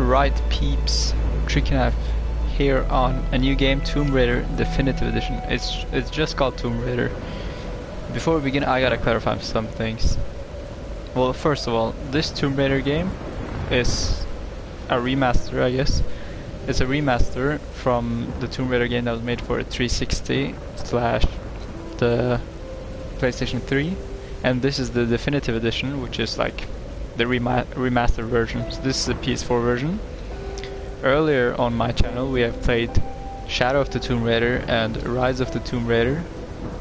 Alright peeps, Tricky here on a new game, Tomb Raider Definitive Edition. It's just called Tomb Raider. Before we begin, I gotta clarify some things. Well, first of all, this Tomb Raider game is a remaster, I guess. It's a remaster from the Tomb Raider game that was made for 360 slash the PlayStation 3, and this is the Definitive Edition, which is like the remastered version. So this is the PS4 version. Earlier on my channel we have played Shadow of the Tomb Raider and Rise of the Tomb Raider.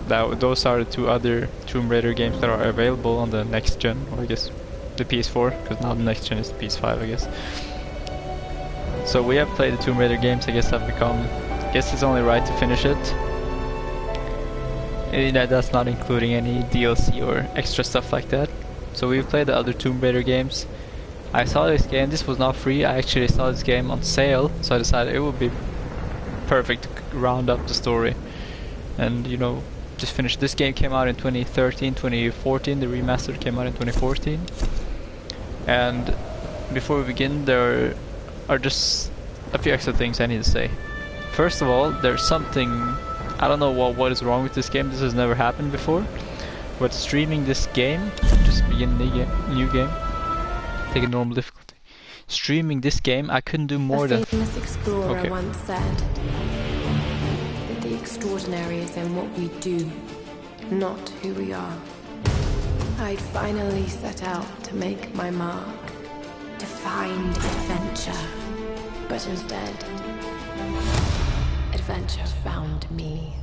Those are the two other Tomb Raider games that are available on the next gen, or I guess the PS4, because now the next gen is the PS5, I guess. So we have played the Tomb Raider games. I guess it's only right to finish it. That's not including any DLC or extra stuff like that. So we've played the other Tomb Raider games. I saw this game, this was not free, I actually saw this game on sale, so I decided it would be perfect to round up the story. And, you know, just finish. This game came out in 2013, 2014, the remastered came out in 2014. And before we begin, there are just a few extra things I need to say. First of all, there's something, I don't know what is wrong with this game, this has never happened before. But streaming this game, just begin a new game, take a normal difficulty. Streaming this game, I couldn't do more than... A famous explorer once said that the extraordinary is in what we do, not who we are. I'd finally set out to make my mark, to find adventure. But instead, adventure found me.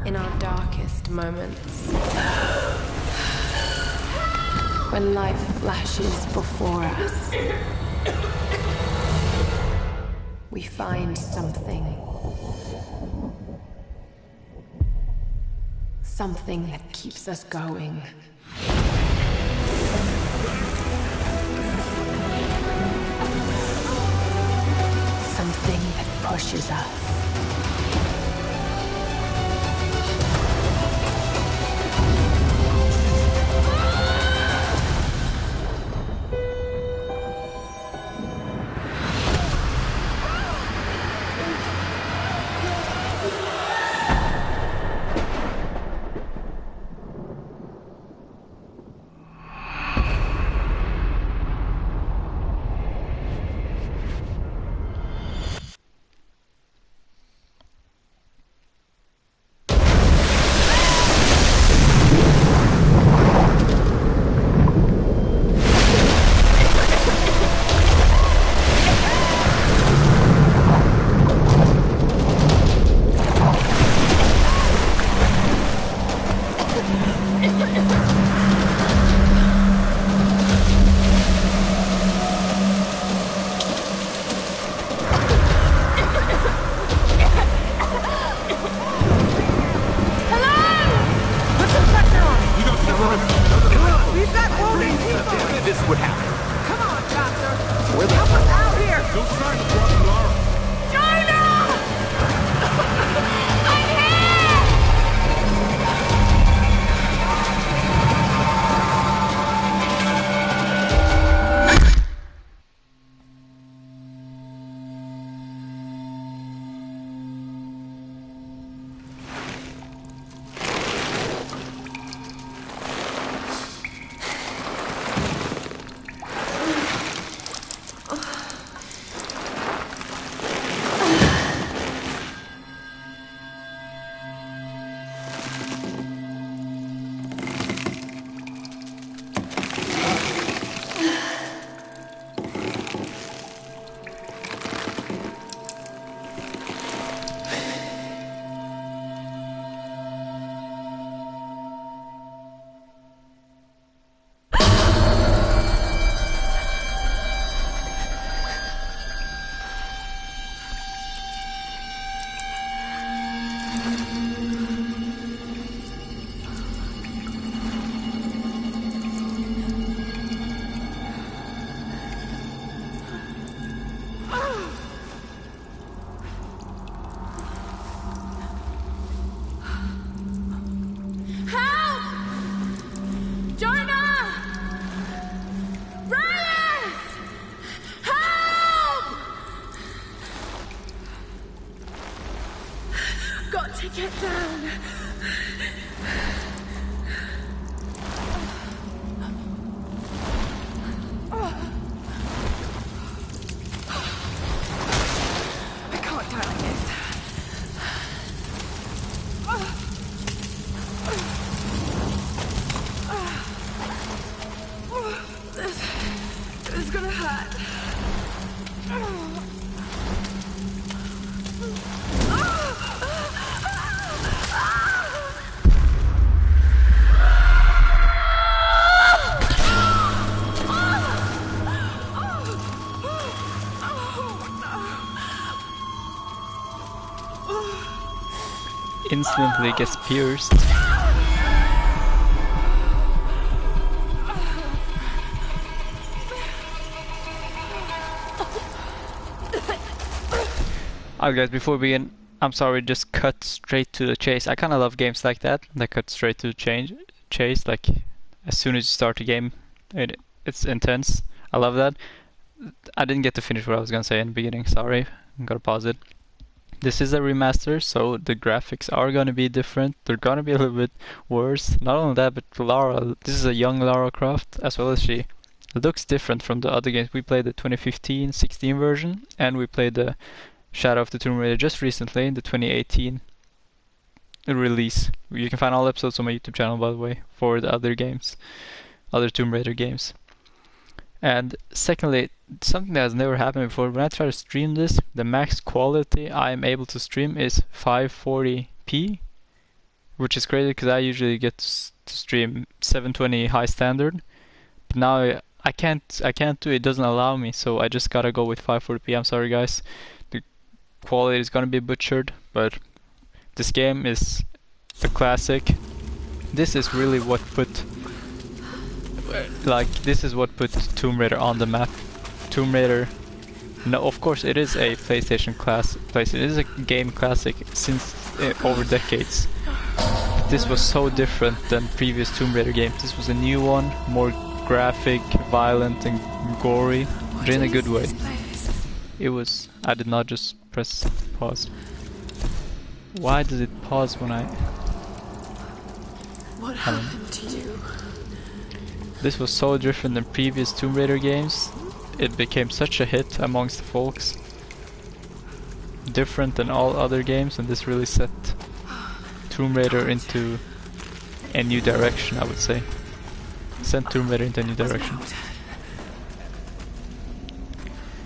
In our darkest moments, when life flashes before us, we find something that keeps us going. Something that pushes us. Get down! I can't die like this. This is gonna hurt. Instantly gets pierced. Alright guys, before we begin, I'm sorry, just cut straight to the chase. I kinda love games like that cut straight to the chase, like as soon as you start a game, it's intense. I love that. I didn't get to finish what I was gonna say in the beginning, sorry, I'm gonna pause it. This is a remaster, so the graphics are gonna be different. They're gonna be a little bit worse. Not only that, but Lara, this is a young Lara Croft, as well as she looks different from the other games. We played the 2015-16 version, and we played the Shadow of the Tomb Raider just recently, the 2018 release. You can find all episodes on my YouTube channel, by the way, for the other games, other Tomb Raider games. And secondly, something that has never happened before, when I try to stream this, the max quality I am able to stream is 540p, which is crazy because I usually get to stream 720 high standard. But now I can't do it, doesn't allow me, so I just gotta go with 540p. I'm sorry guys, the quality is gonna be butchered, but this game is a classic. This is really what put Tomb Raider on the map. Tomb Raider, no, of course it is a PlayStation it is a game classic since over decades. But this was so different than previous Tomb Raider games. This was a new one, more graphic, violent and gory, but in a good way. It was, I did not just press pause. Why does it pause when I... What happened to you? This was so different than previous Tomb Raider games. It became such a hit amongst the folks. Different than all other games, and this really set Tomb Raider into a new direction, I would say. Sent Tomb Raider into a new direction.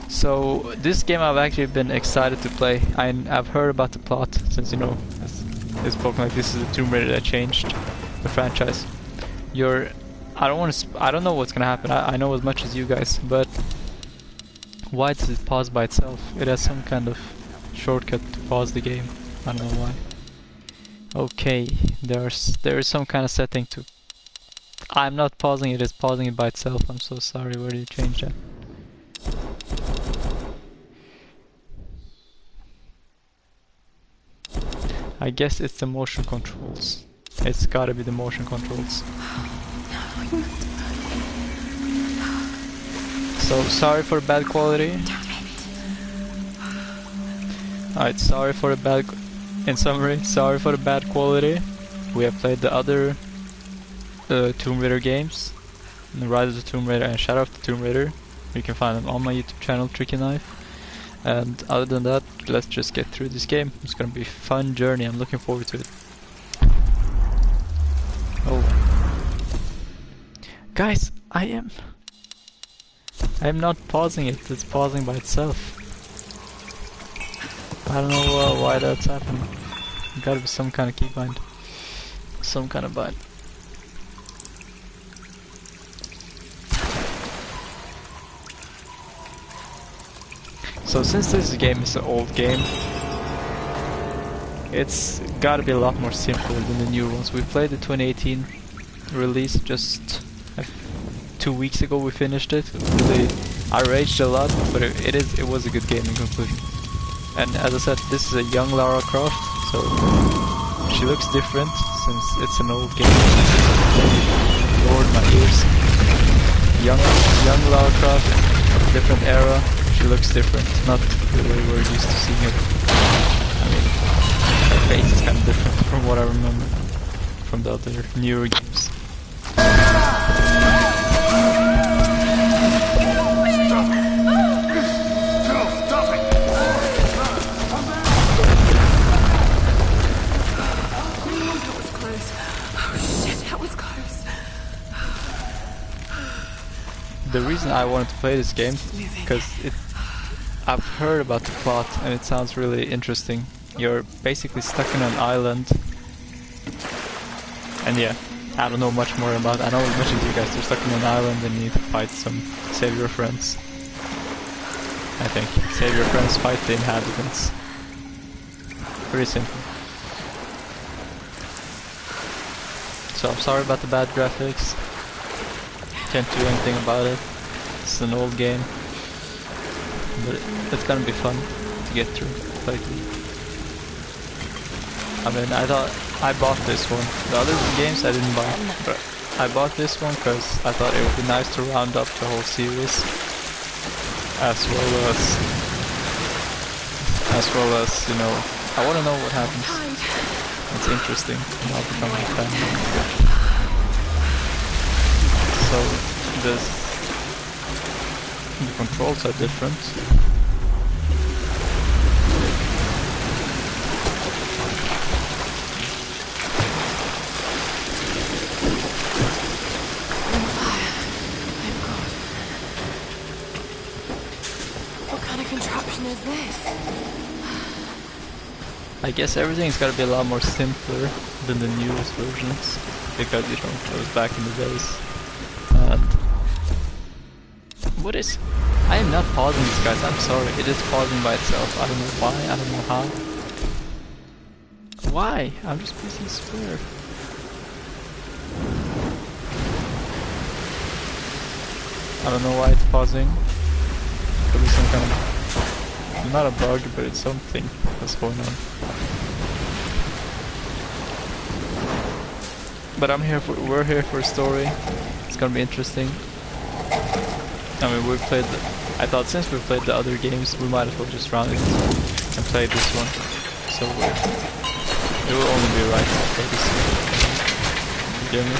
So this game I've actually been excited to play. I've heard about the plot since, you know, it's spoken like this is the Tomb Raider that changed the franchise. I don't know what's gonna happen. I know as much as you guys, but why does it pause by itself? It has some kind of shortcut to pause the game. I don't know why. Okay, there is some kind of setting to... I'm not pausing it, it's pausing it by itself. I'm so sorry, where did you change that? I guess it's the motion controls. It's gotta be the motion controls. So sorry for bad quality. Alright, sorry for the bad... In summary, sorry for the bad quality. We have played the other Tomb Raider games, Rise of the Tomb Raider and Shadow of the Tomb Raider. You can find them on my YouTube channel, Tricky Knife. And other than that, let's just get through this game. It's gonna be a fun journey, I'm looking forward to it. Oh. Guys, I am not pausing it, it's pausing by itself. I don't know why that's happening. Gotta be some kind of keybind. Some kind of bind. So since this game is an old game, it's gotta be a lot more simpler than the new ones. We played the 2018 release just 2 weeks ago. We finished it. I raged a lot, but it was a good game in conclusion. And as I said, this is a young Lara Croft, so she looks different since it's an old game. Lord, my ears. Young Lara Croft, different era. She looks different, not the way we're used to seeing her. I mean, her face is kind of different from what I remember from the other newer games. The reason I wanted to play this game, because I've heard about the plot and it sounds really interesting. You're basically stuck in an island, and yeah, I don't know much more about it. I know I mentioned to you guys, you're stuck in an island and you need to fight save your friends. I think. Save your friends, fight the inhabitants. Pretty simple. So I'm sorry about the bad graphics. Can't do anything about it. It's an old game, but it's gonna be fun to get through, play through. I mean, I thought I bought this one. The other games I didn't buy, but I bought this one because I thought it would be nice to round up the whole series, as well as you know, I want to know what happens. It's interesting, and I'll become a fan. So the controls are different. What kind of contraption is this? I guess everything's gotta be a lot more simpler than the newest versions, because you know, it was back in the days. And what is... I am not pausing this, guys, I'm sorry. It is pausing by itself. I don't know why, I don't know how. Why? I'm just pressing square. I don't know why it's pausing. Could be some kind of... not a bug, but it's something that's going on. But we're here for a story. It's gonna be interesting. I mean, I thought since we played the other games, we might as well just round it and play this one. So it will only be right to play this one. You get me?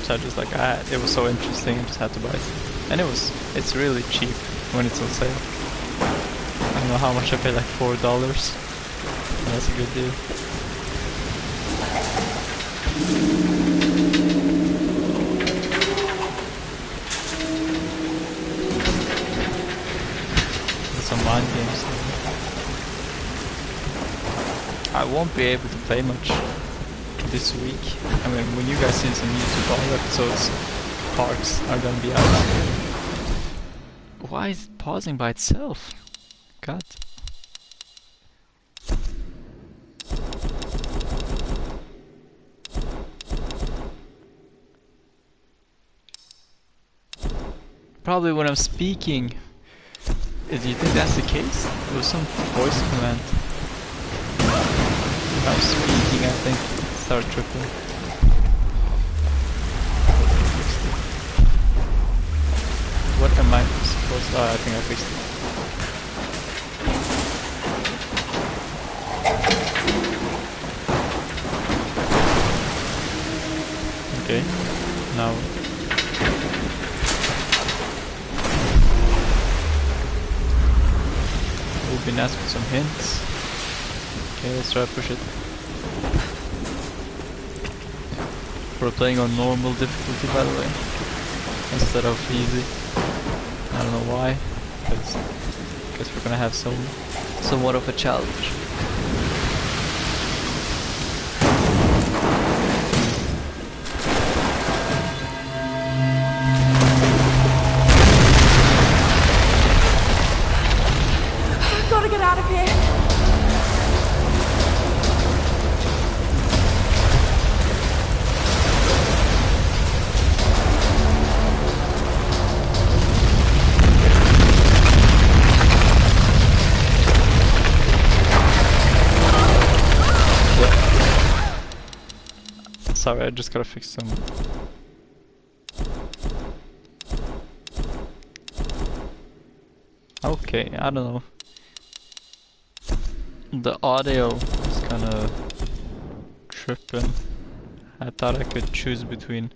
So I just like, it was so interesting, I just had to buy it. And it's really cheap when it's on sale. I don't know how much I paid, like $4. That's a good deal. Some mind games. I won't be able to play much this week. I mean, when you guys see some YouTube, all episodes, parts are gonna be out. Why is it pausing by itself? God. Probably when I'm speaking. Do you think that's the case? It was some voice command. When I'm speaking, I think it started tripping. What am I supposed to... Oh, I think I fixed it. Okay, now... We've been asked for some hints. Okay, let's try to push it. We're playing on normal difficulty, by the way, instead of easy. I don't know why, because we're gonna have somewhat of a challenge. Sorry, I just gotta fix some. Okay, I don't know. The audio is kinda tripping. I thought I could choose between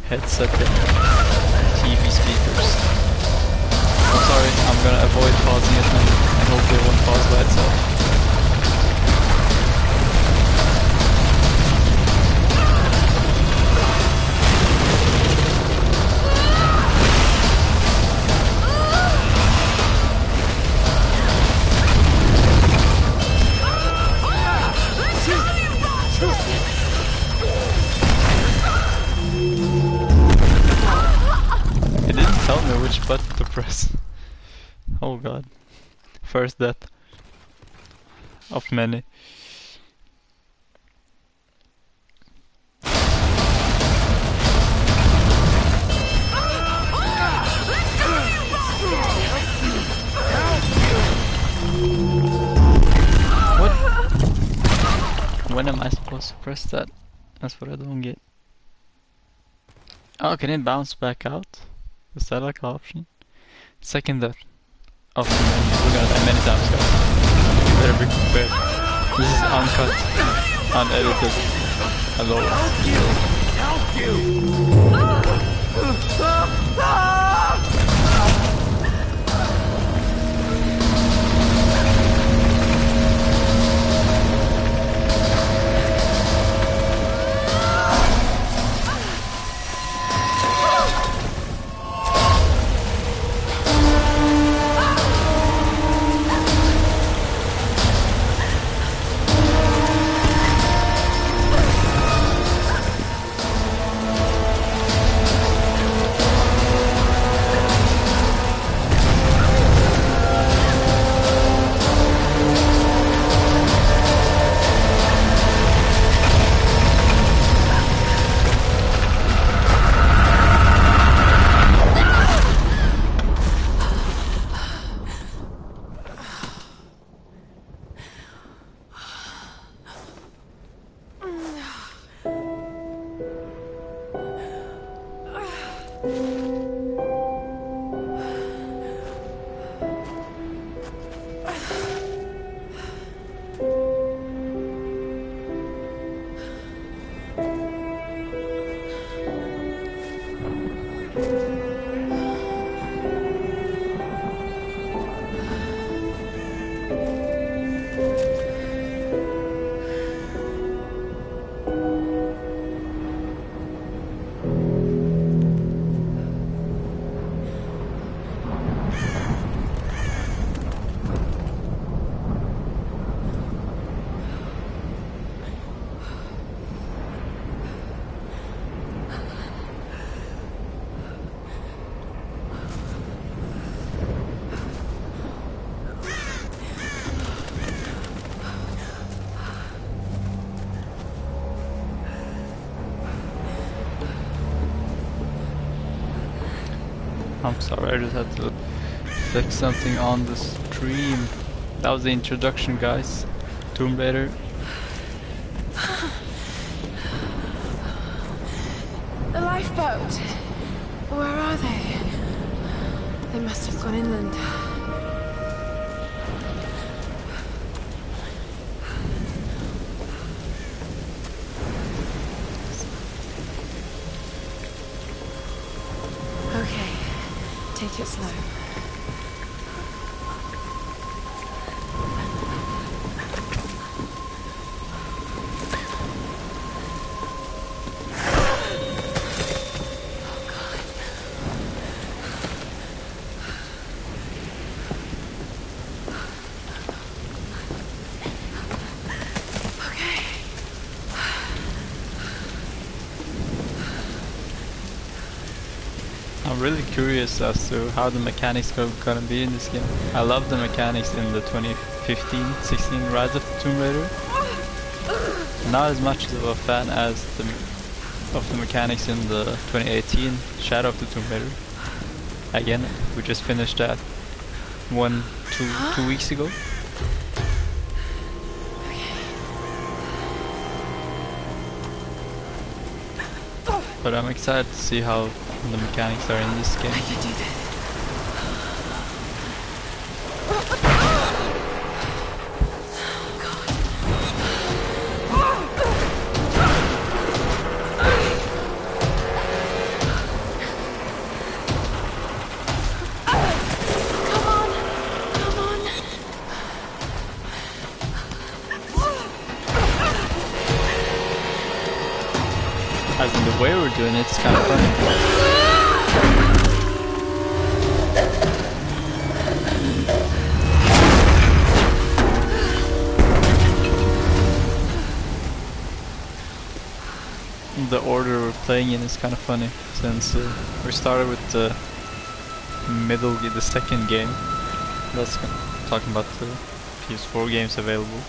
headset and TV speakers. I'm sorry, I'm gonna avoid pausing it and hopefully it won't pause by itself. It didn't tell me which button to press. Oh god. First death. Of many. What? When am I supposed to press that? That's what I don't get. Oh, can it bounce back out? Is that like an option? Second death. Of the menu. We're gonna die many times, guys. You better be prepared. This is uncut, unedited, alone. Help you! I'm sorry, I just had to fix something on the stream. That was the introduction, guys. Tomb Raider. The lifeboat. Where are they? They must have gone inland. Okay, take it slow. I'm really curious as to how the mechanics are gonna be in this game. I love the mechanics in the 2015-16 Rise of the Tomb Raider. Not as much of a fan as the mechanics in the 2018 Shadow of the Tomb Raider. Again, we just finished that 2 weeks ago. But I'm excited to see how the mechanics are in this game. I can do this. As in the way we're doing it's kind of funny. The order we're playing in is kind of funny, since we started with the second game. That's talking about the PS4 games available,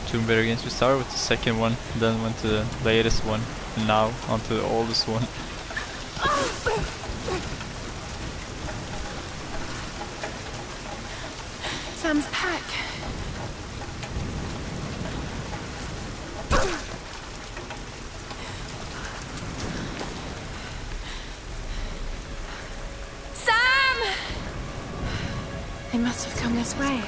Tomb Raider games. We started with the second one, then went to the latest one, and now onto the oldest one. Sam's pack. Sam! They must have come this way.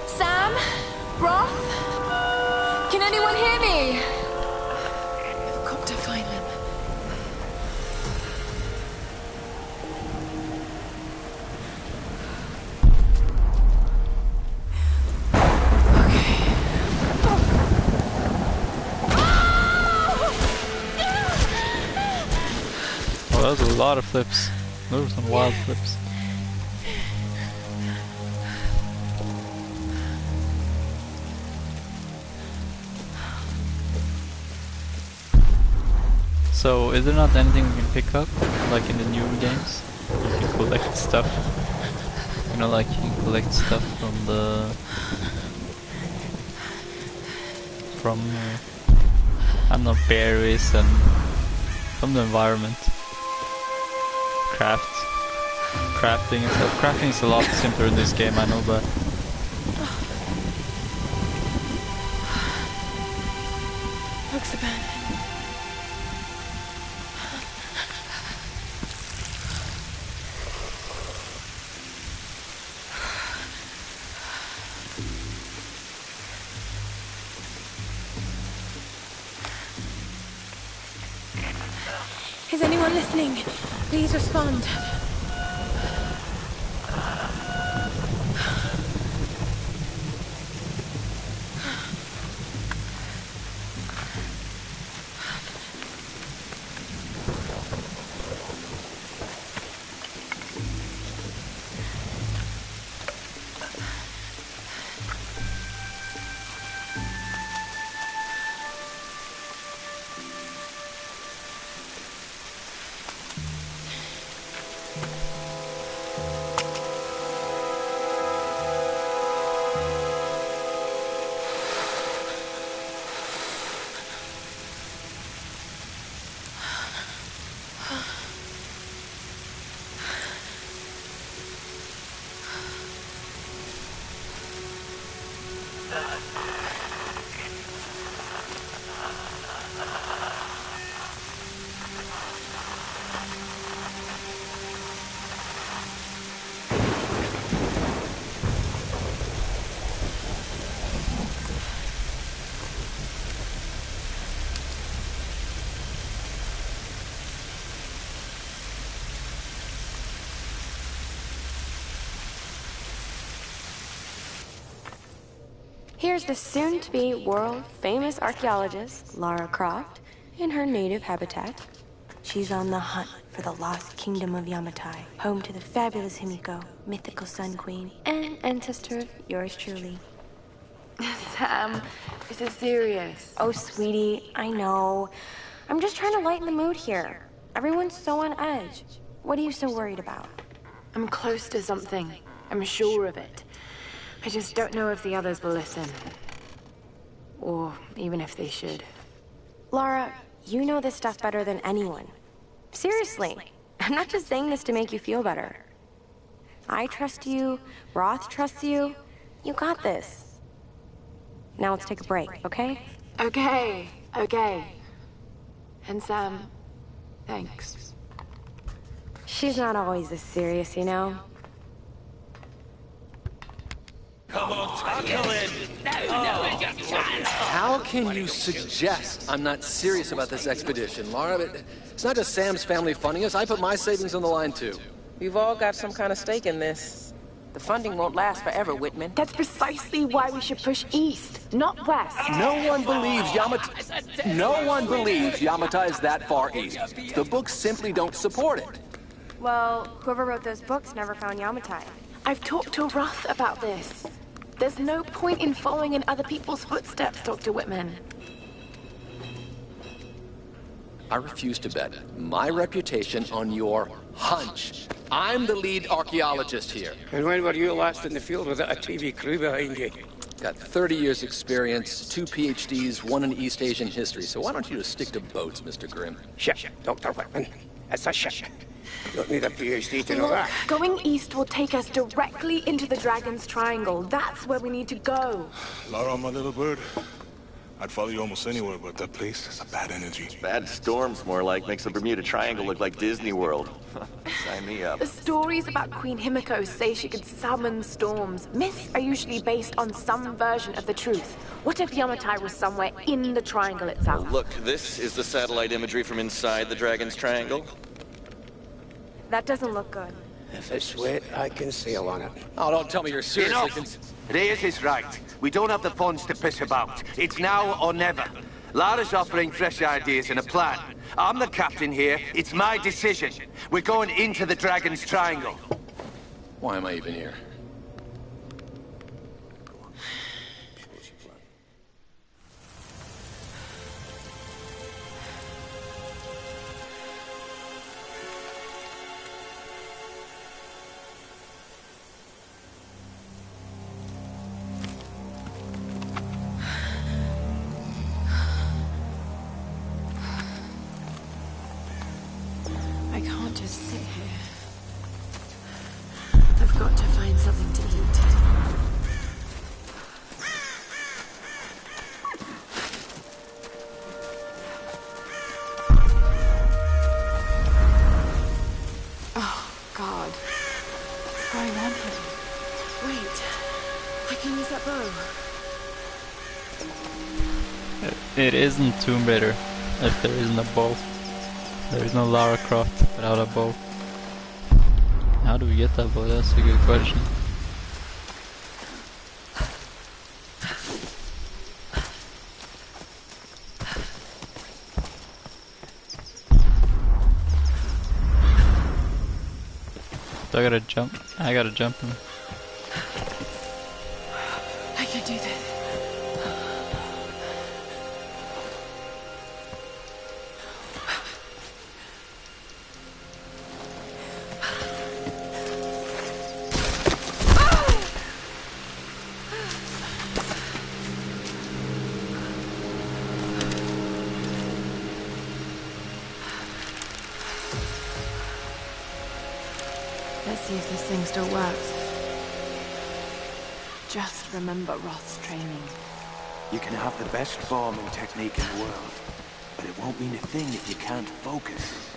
Sam? Roth? Can anyone hear me? I've got to find them. Oh, that was a lot of flips. Those were some wild flips. So, is there not anything we can pick up, like in the newer games? You can collect stuff. You know, like you can collect stuff from I don't know, berries and from the environment. Crafting and stuff. Crafting is a lot simpler in this game, I know that. Looks abandoned. Is anyone listening? Please respond. Here's the soon-to-be world-famous archaeologist, Lara Croft, in her native habitat. She's on the hunt for the lost kingdom of Yamatai, home to the fabulous Himiko, mythical Sun Queen, and ancestor of yours truly. Sam, this is serious. Oh, sweetie, I know. I'm just trying to lighten the mood here. Everyone's so on edge. What are you so worried about? I'm close to something. I'm sure of it. I just don't know if the others will listen. Or even if they should. Lara, you know this stuff better than anyone. Seriously. I'm not just saying this to make you feel better. I trust you, Roth trusts you. You got this. Now let's take a break, okay? Okay. And Sam, thanks. She's not always this serious, you know? Come on, tackle it! How can you suggest I'm not serious about this expedition, Lara? It's not just Sam's family funding us. I put my savings on the line, too. We've all got some kind of stake in this. The funding won't last forever, Whitman. That's precisely why we should push east, not west. No one believes Yamata is that far east. The books simply don't support it. Well, whoever wrote those books never found Yamatai. I've talked to Roth about this. There's no point in following in other people's footsteps, Dr. Whitman. I refuse to bet my reputation on your hunch. I'm the lead archaeologist here. And when were you last in the field without a TV crew behind you? Got 30 years experience, 2 PhDs, 1 in East Asian history. So why don't you just stick to boats, Mr. Grimm? Shut, Dr. Whitman. It's a shut. You don't need a PhD to know Look, that. going east will take us directly into the Dragon's Triangle. That's where we need to go. Lara, my little bird. I'd follow you almost anywhere, but that place has a bad energy. Bad storms, more like. Makes the Bermuda Triangle look like Disney World. Sign me up. The stories about Queen Himiko say she could summon storms. Myths are usually based on some version of the truth. What if Yamatai was somewhere in the triangle itself? Look, this is the satellite imagery from inside the Dragon's Triangle. That doesn't look good. If it's wet, I can sail on it. Oh, don't tell me you're seriously... Reyes is right. We don't have the funds to piss about. It's now or never. Lara's offering fresh ideas and a plan. I'm the captain here. It's my decision. We're going into the Dragon's Triangle. Why am I even here? I can't just sit here. I've got to find something to eat. Oh, God. What's going on here? Wait. I can use that bow. It isn't Tomb Raider if there isn't a bow. There is no Lara Croft without a bow. How do we get that bow? That's a good question. So I gotta jump. I gotta jump him. I can do this. Let's see if this thing still works. Just remember Roth's training. You can have the best bombing technique in the world, but it won't mean a thing if you can't focus.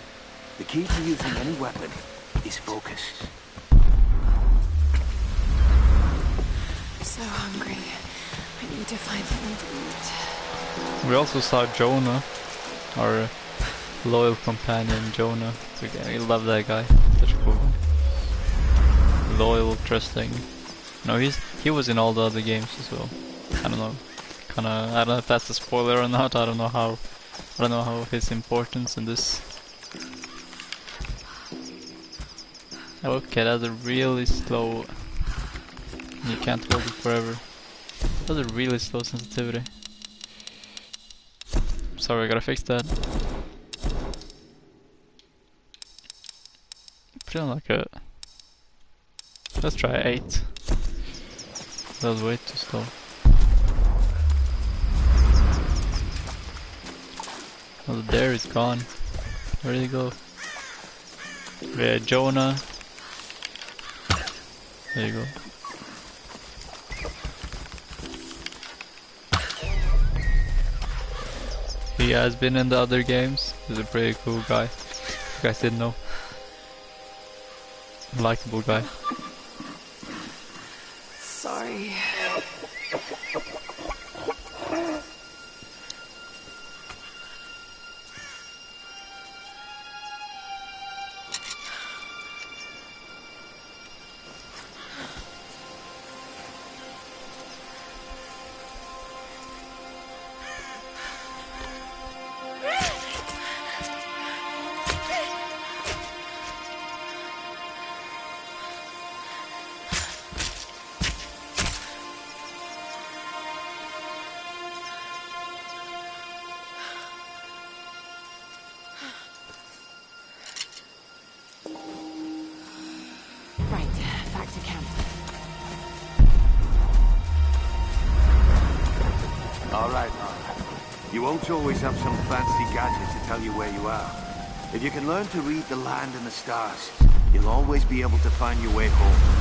The key to using any weapon is focus. So hungry. I need to find something to eat. We also saw Jonah, our loyal companion Jonah. We love that guy. Such a cool guy. Loyal, trusting. No, he was in all the other games as well. I don't know. I don't know if that's a spoiler or not. I don't know how his importance in this. Okay, that's a really slow. You can't hold it forever. That's a really slow sensitivity. Sorry, I gotta fix that. Put it on like a. Let's try 8. That was way too slow. Oh, the dare is gone. Where did he go? Jonah. There you go. He has been in the other games. He's a pretty cool guy. You guys didn't know. Likeable guy. Sorry. You won't always have some fancy gadget to tell you where you are. If you can learn to read the land and the stars, you'll always be able to find your way home.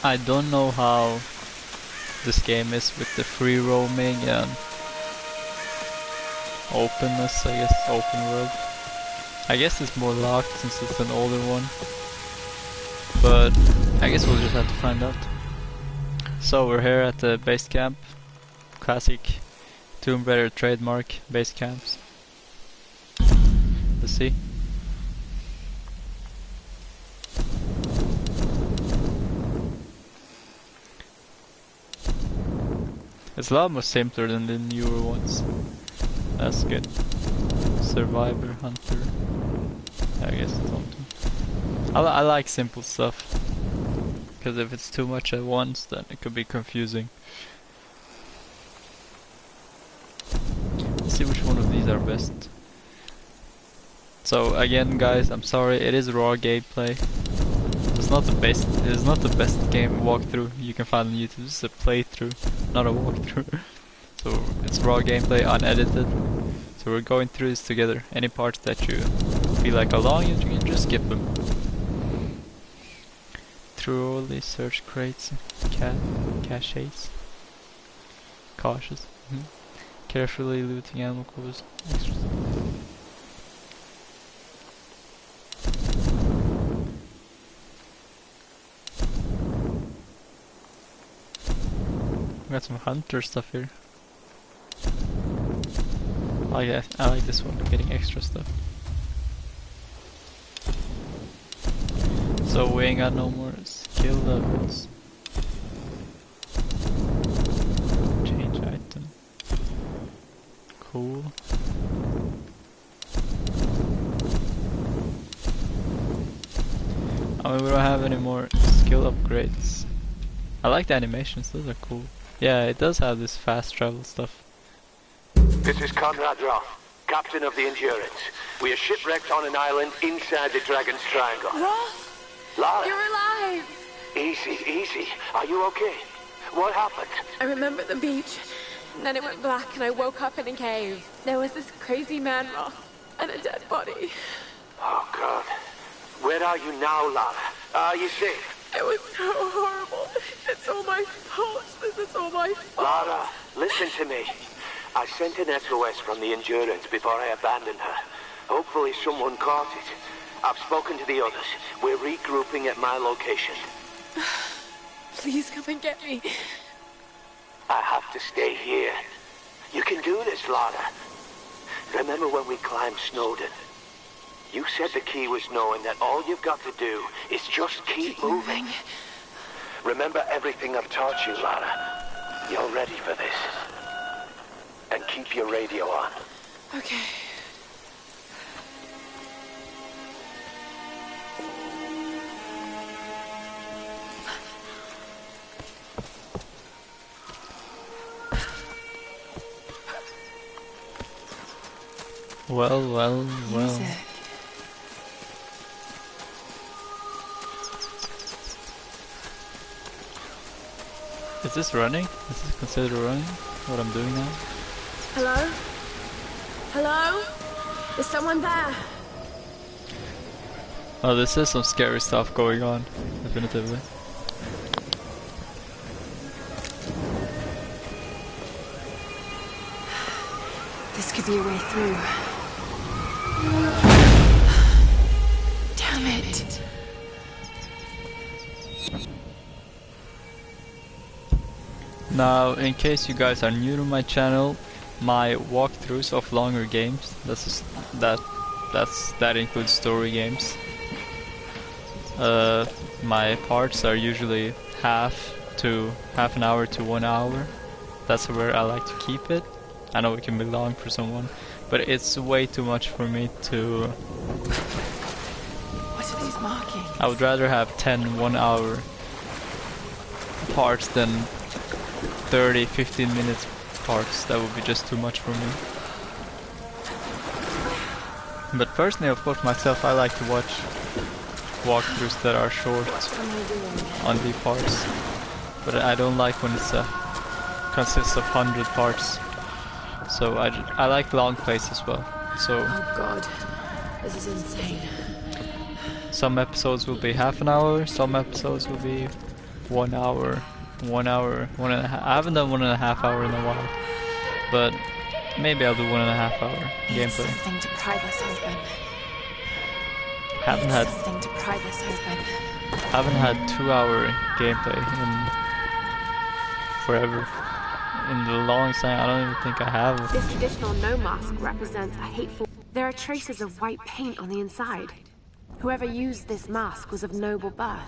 I don't know how this game is with the free roaming and openness, I guess, open world. I guess it's more locked since it's an older one, but I guess we'll just have to find out. So we're here at the base camp, classic Tomb Raider trademark base camps. Let's see. It's a lot more simpler than the newer ones. That's good. Survivor, Hunter. I guess it's something. I like simple stuff. Because if it's too much at once, then it could be confusing. Let's see which one of these are best. So again, guys, I'm sorry. It is raw gameplay. It's not the best game walkthrough you can find on YouTube. It's a playthrough, not a walkthrough. So it's raw gameplay, unedited. So we're going through this together. Any parts that you feel like are long, you can just skip them. Through all these search crates, caches. Cautious. Carefully looting animal clothes. Got some hunter stuff here. Oh yeah, I like this one, getting extra stuff. So we ain't got no more skill levels. Change item. Cool. I mean, we don't have any more skill upgrades. I like the animations, those are cool. Yeah, it does have this fast travel stuff. This is Conrad Roth, captain of the Endurance. We are shipwrecked on an island inside the Dragon's Triangle. Roth! Lara! You're alive! Easy, easy. Are you okay? What happened? I remember the beach, and then it went black and I woke up in a cave. There was this crazy man, Roth, and a dead body. Oh, God. Where are you now, Lara? Are you safe? It was so horrible. It's all my fault. This is all my fault. Lara, listen to me. I sent an SOS from the Endurance before I abandoned her. Hopefully someone caught it. I've spoken to the others. We're regrouping at my location. Please come and get me. I have to stay here. You can do this, Lara. Remember when we climbed Snowden? You said the key was knowing that all you've got to do is just keep moving. Remember everything I've taught you, Lara. You're ready for this. And keep your radio on. Okay. Well. Music. Is this running? Is this considered running? What I'm doing now? Hello? Hello? Is someone there? Oh, this is some scary stuff going on, definitively. This could be a way through. Damn it! Now, in case you guys are new to my channel, my walkthroughs of longer games, that includes story games. My parts are usually half an hour to 1 hour. That's where I like to keep it. I know it can be long for someone, but it's way too much for me to... What are these markings? I would rather have 10 1-hour parts than 30-15 minutes parts. That would be just too much for me. But personally, of course, myself, I like to watch walkthroughs that are short on the parts. But I don't like when it's consists of 100 parts. So I like long plays as well. So oh god, this is insane. Some episodes will be half an hour, some episodes will be 1 hour, 1 hour, 1.5. I haven't done 1.5 hour in a while, but maybe I'll do 1.5 hour gameplay. Something to pry this open. Haven't had something to pry this open. Haven't had 2-hour gameplay in forever. In the longest time, I don't even think I have. This traditional no mask represents a hateful... There are traces of white paint on the inside. Whoever used this mask was of noble birth.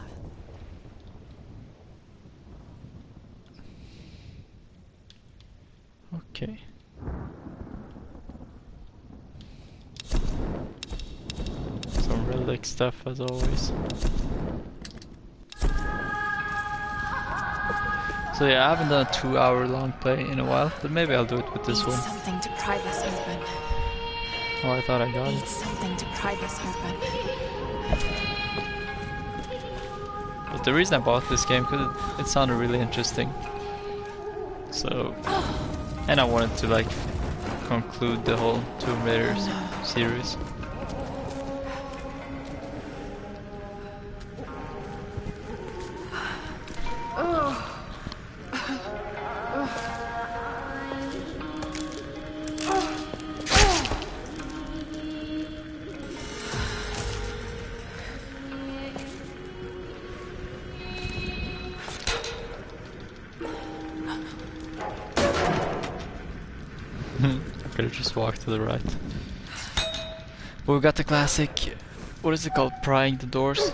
Okay. Some relic stuff as always. So yeah, I haven't done a 2-hour long play in a while, but maybe I'll do it with this one. Something to pry this open. Oh, I thought I got it. Something to pry this open. But the reason I bought this game, because it sounded really interesting. So, and I wanted to like conclude the whole Tomb Raider series. I could have just walked to the right. But we got the classic, what is it called, prying the doors?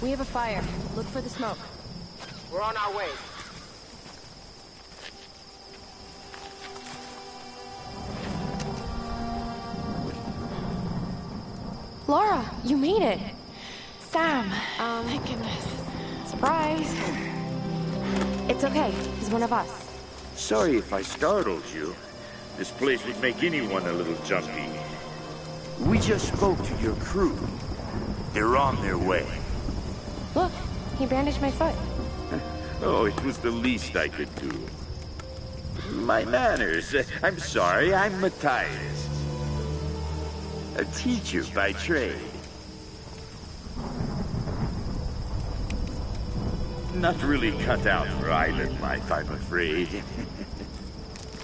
We have a fire. Look for the smoke. We're on our way. Laura, you made it. Sam, thank goodness. Surprise. It's okay. He's one of us. Sorry if I startled you. This place would make anyone a little jumpy. We just spoke to your crew. They're on their way. Look, he bandaged my foot. Oh, it was the least I could do. My manners. I'm sorry, I'm Matthias. A teacher by trade. Not really cut out for island life, I'm afraid.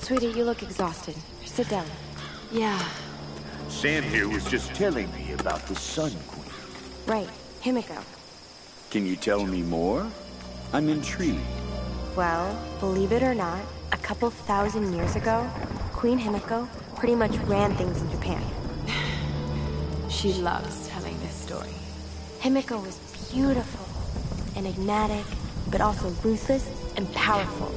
Sweetie, you look exhausted. Sit down. Yeah. Sam here was just telling me about the Sun Queen. Right. Himiko. Can you tell me more? I'm intrigued. Well, believe it or not, a couple thousand years ago, Queen Himiko pretty much ran things in Japan. She loves telling this story. Himiko was beautiful, enigmatic, but also ruthless and powerful.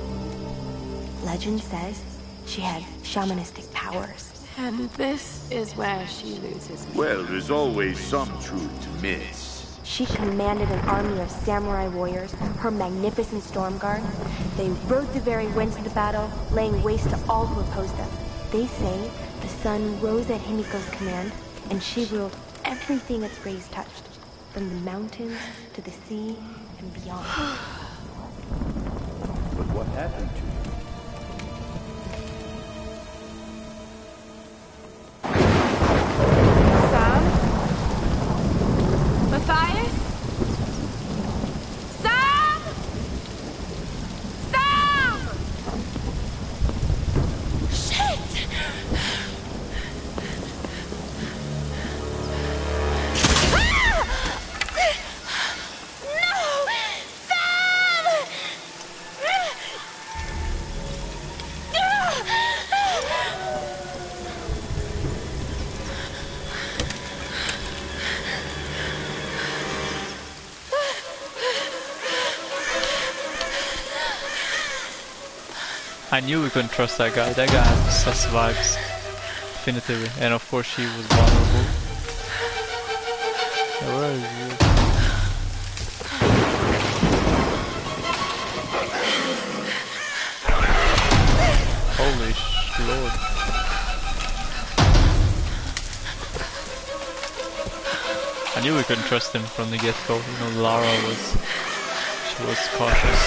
Legend says she had shamanistic powers. And this is where she loses me. Well, there's always some truth to miss. She commanded an army of samurai warriors, her magnificent storm guard. They rode the very winds of the battle, laying waste to all who opposed them. They say the sun rose at Himiko's command, and she ruled everything its rays touched, from the mountains to the sea and beyond. But what happened to you? Sam? Matthias? Sam? Sam! Shit! I knew we couldn't trust that guy. That guy had sus vibes. Definitively. And of course she was vulnerable. Yeah, where is he? Holy lord. I knew we couldn't trust him from the get-go. You know, Lara was cautious.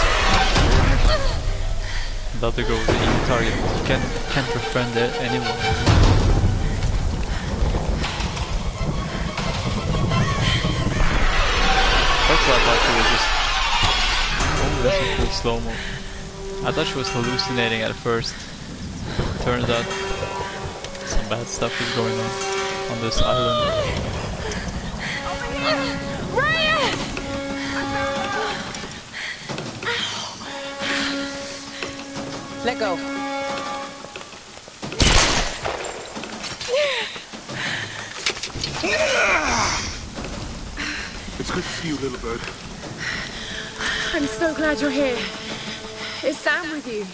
The other girl was the easy target. You can't befriend anyone. First I thought she was just... Oh, that's a cool slow-mo. I thought she was hallucinating at first. Turns out some bad stuff is going on this island. Ryan! Let go. It's good to see you, little bird. I'm so glad you're here. Is Sam with you?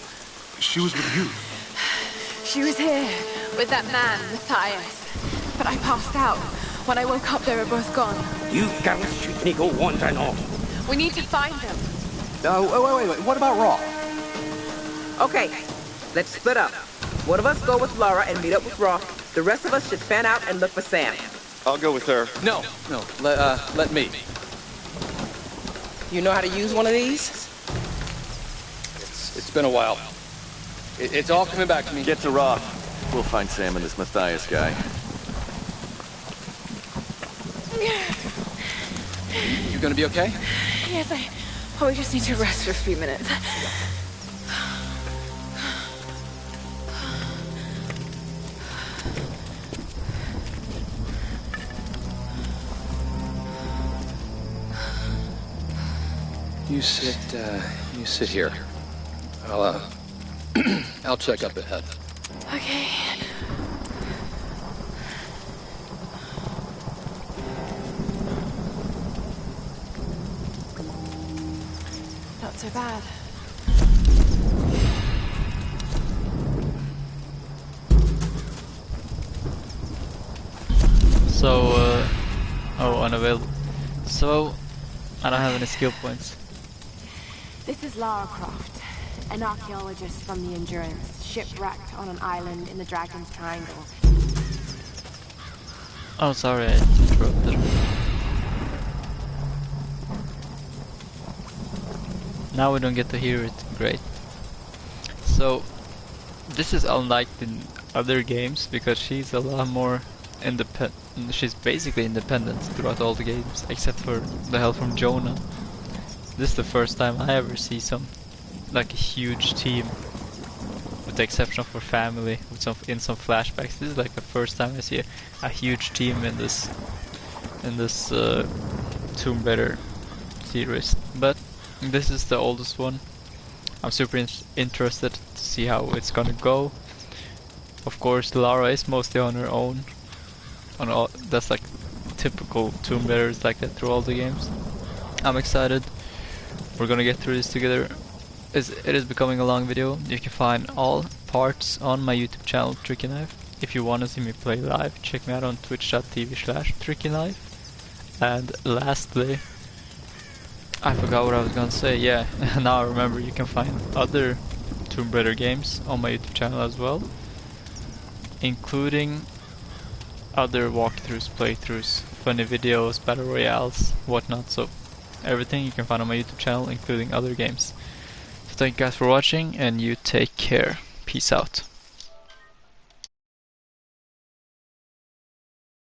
She was with you. She was here with that man, Matthias. But I passed out. When I woke up, they were both gone. You girls shoot me go wandering off. We need to find them. Wait. What about Raw? Okay, let's split up. One of us go with Lara and meet up with Roth. The rest of us should fan out and look for Sam. I'll go with her. No. Let me. You know how to use one of these? It's been a while. It's all coming back to me. Get to Roth. We'll find Sam and this Matthias guy. You gonna be okay? Yes, I probably just need to rest for a few minutes. You sit here. I'll check up ahead. Okay. Not so bad. So, oh, unavailable. So, I don't have any skill points. This is Lara Croft, an archaeologist from the Endurance, shipwrecked on an island in the Dragon's Triangle. Oh, sorry, I interrupted. Now we don't get to hear it. Great. So, this is unlike the other games because she's a lot more independent. She's basically independent throughout all the games, except for the help from Jonah. This is the first time I ever see some like a huge team, with the exception of our family, with in some flashbacks. This is like the first time I see a huge team in this Tomb Raider series. But this is the oldest one. I'm super interested to see how it's gonna go. Of course, Lara is mostly on her own. That's like typical Tomb Raiders like that through all the games. I'm excited. We're gonna get through this together. It is becoming a long video. You can find all parts on my YouTube channel, Tricky Knife. If you wanna see me play live, check me out on twitch.tv/TrickyKnife. And lastly, I forgot what I was gonna say. Yeah, now I remember. You can find other Tomb Raider games on my YouTube channel as well, including other walkthroughs, playthroughs, funny videos, battle royales, whatnot. So everything you can find on my YouTube channel, including other games. So thank you guys for watching, and you take care. Peace out.